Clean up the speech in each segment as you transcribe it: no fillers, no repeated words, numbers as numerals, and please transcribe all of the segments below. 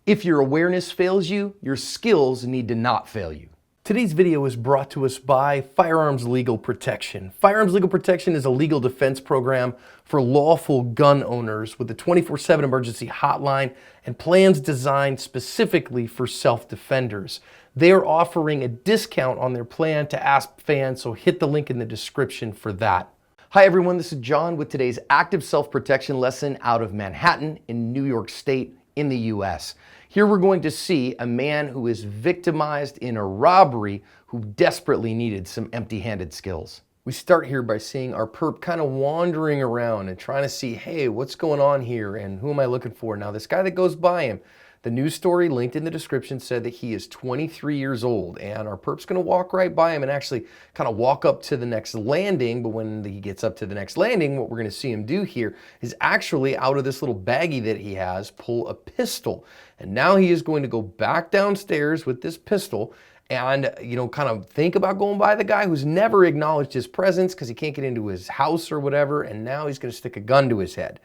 If your awareness fails you, your skills need to not fail you. Today's video is brought to us by Firearms Legal Protection. Firearms Legal Protection is a legal defense program for lawful gun owners with a 24/7 emergency hotline and plans designed specifically for self-defenders. They are offering a discount on their plan to ASP fans, so hit the link in the description for that. Hi everyone, this is John with today's active self-protection lesson out of Manhattan in New York State in the US. Here we're going to see a man who is victimized in a robbery who desperately needed some empty-handed skills. We start here by seeing our perp kind of wandering around and trying to see, hey, what's going on here and who am I looking for? Now this guy that goes by him, the news story linked in the description said that he is 23 years old, and our perp's gonna walk right by him and actually kind of walk up to the next landing. But when he gets up to the next landing, what we're gonna see him do here is actually out of this little baggie that he has, pull a pistol. And now he is going to go back downstairs with this pistol and, kind of think about going by the guy who's never acknowledged his presence because he can't get into his house or whatever, and now he's gonna stick a gun to his head.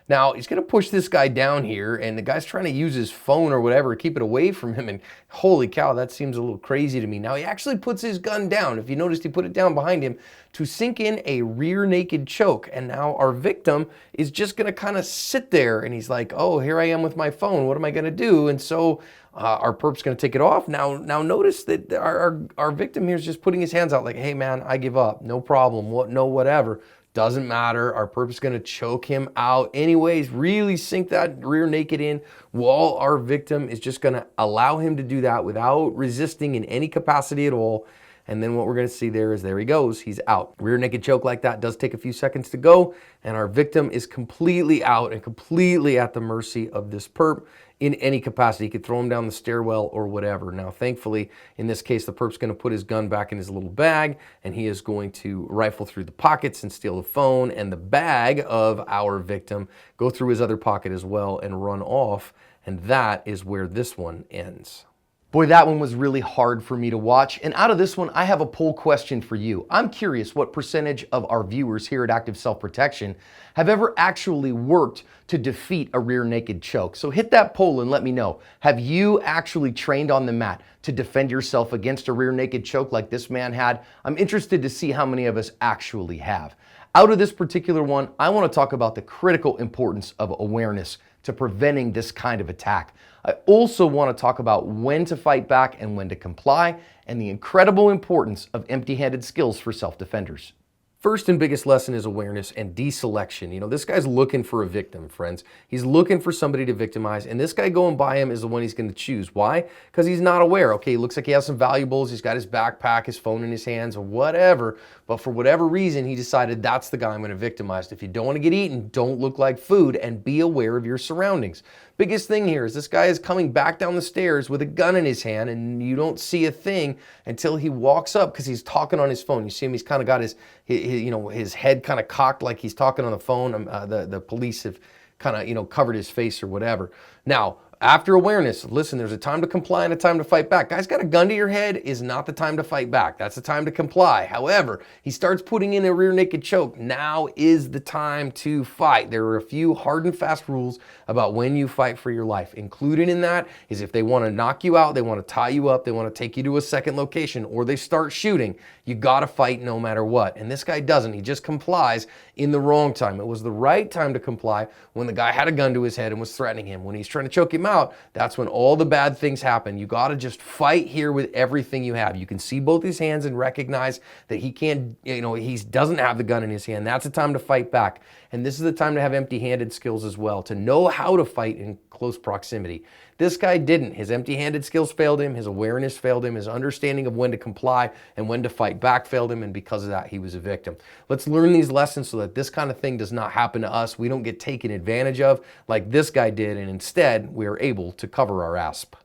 Now, he's gonna push this guy down here, and the guy's trying to use his phone or whatever to keep it away from him, and holy cow, that seems a little crazy to me. Now, he actually puts his gun down. If you noticed, he put it down behind him to sink in a rear naked choke, and now our victim is just gonna kind of sit there, and he's like, oh, here I am with my phone, what am I gonna do? And so our perp's gonna take it off. Now notice that our victim here is just putting his hands out like, hey man, I give up, no problem, whatever. Doesn't matter, our perp's gonna choke him out anyways, really sink that rear naked in, while our victim is just gonna allow him to do that without resisting in any capacity at all. And then what we're gonna see there is, there he goes, he's out. Rear naked choke like that does take a few seconds to go, and our victim is completely out and completely at the mercy of this perp in any capacity. He could throw him down the stairwell or whatever. Now, thankfully, in this case, the perp's gonna put his gun back in his little bag, and he is going to rifle through the pockets and steal the phone and the bag of our victim, go through his other pocket as well and run off. And that is where this one ends. Boy, that one was really hard for me to watch. And out of this one, I have a poll question for you. I'm curious what percentage of our viewers here at Active Self-Protection have ever actually worked to defeat a rear naked choke. So hit that poll and let me know. Have you actually trained on the mat to defend yourself against a rear naked choke like this man had? I'm interested to see how many of us actually have. Out of this particular one, I want to talk about the critical importance of awareness to preventing this kind of attack. I also want to talk about when to fight back and when to comply, and the incredible importance of empty-handed skills for self-defenders. First and biggest lesson is awareness and deselection. This guy's looking for a victim, friends. He's looking for somebody to victimize, and this guy going by him is the one he's going to choose. Why? Because he's not aware. Okay, he looks like he has some valuables. He's got his backpack, his phone in his hands, or whatever. But for whatever reason, he decided that's the guy I'm going to victimize. If you don't want to get eaten, don't look like food, and be aware of your surroundings. Biggest thing here is this guy is coming back down the stairs with a gun in his hand, and you don't see a thing until he walks up because he's talking on his phone. You see him, he's kind of got his head kind of cocked like he's talking on the phone. The police have kind of, covered his face or whatever. Now, after awareness, listen, there's a time to comply and a time to fight back. Guy's got a gun to your head is not the time to fight back. That's the time to comply. However, he starts putting in a rear naked choke. Now is the time to fight. There are a few hard and fast rules about when you fight for your life. Included in that is if they want to knock you out, they want to tie you up, they want to take you to a second location, or they start shooting, you got to fight no matter what. And this guy doesn't. He just complies in the wrong time. It was the right time to comply when the guy had a gun to his head and was threatening him. When he's trying to choke him out, that's when all the bad things happen. You got to just fight here with everything you have. You can see both his hands and recognize that he can't, he doesn't have the gun in his hand. That's the time to fight back. And this is the time to have empty-handed skills as well, to know how to fight in close proximity. This guy didn't. His empty-handed skills failed him, his awareness failed him, his understanding of when to comply and when to fight back failed him, and because of that, he was a victim. Let's learn these lessons so that this kind of thing does not happen to us. We don't get taken advantage of like this guy did, and instead, we are able to cover our ASP.